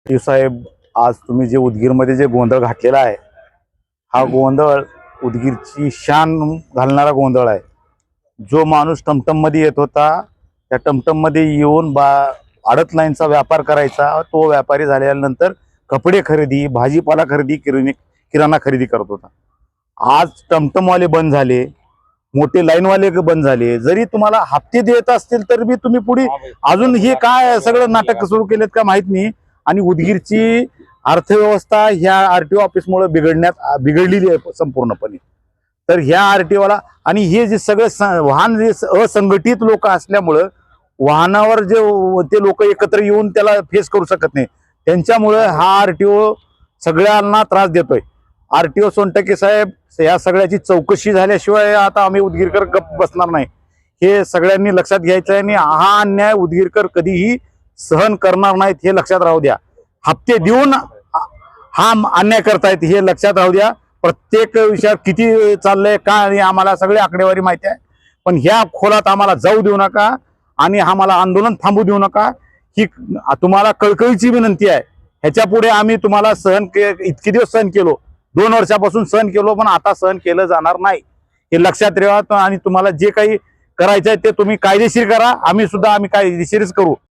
साहेब, आज तुम्ही जे उदगीरमध्ये जे गोंधळ घातलेला आहे, हा गोंधळ उदगीरची शान घालणारा गोंधळ आहे। जो माणूस टमटम मध्ये येत होता, त्या टमटम मध्ये येऊन आडत लाईनचा व्यापार करायचा, तो व्यापारी झाल्यानंतर कपडे खरेदी, भाजीपाला खरेदी, किराणा खरेदी करत होता। आज टमटमवाले बंद झाले, मोठे लाईनवाले बंद झाले। जरी तुम्हाला हप्ते देत असतील तर बी तुम्ही पुढे अजून हे काय सगळं नाटक सुरू केलेत का माहित नाही। आणि उदगीरची अर्थव्यवस्था ह्या आरटीओ ऑफिसमुळे बिघडलेली आहे संपूर्णपणे। तर ह्या आरटीओला आणि हे जे सगळे वाहन जे असंघटित लोक असल्यामुळे वाहनावर जे ते लोक एकत्र येऊन त्याला फेस करू शकत नाही, त्यांच्यामुळे हा आरटीओ सगळ्यांना त्रास देतोय। आरटीओ सोनटके साहेब, या सगळ्याची चौकशी झाल्याशिवाय आता आम्ही उदगीरकर गप्प बसणार नाही, हे सगळ्यांनी लक्षात घ्यायचं आहे। आणि हा अन्याय उदगीरकर कधीही सहन करणार नाहीत, हे लक्षात राहू द्या। हप्ते देऊन हा अन्याय करतायत, हे लक्षात राहू द्या। प्रत्येक विषयात किती चाललंय काय आम्हाला सगळे आकडेवारी माहिती आहे, पण ह्या खोलात आम्हाला जाऊ देऊ नका आणि आम्हाला आंदोलन थांबू देऊ नका, ही तुम्हाला कळकळीची विनंती आहे। ह्याच्या पुढे आम्ही तुम्हाला इतके दिवस सहन केलो, 2 वर्षापासून सहन केलो, पण आता सहन केलं जाणार नाही, हे लक्षात ठेवा। आणि तुम्हाला जे काही करायचं आहे ते तुम्ही कायदेशीर करा, आम्ही कायदेशीरच करू।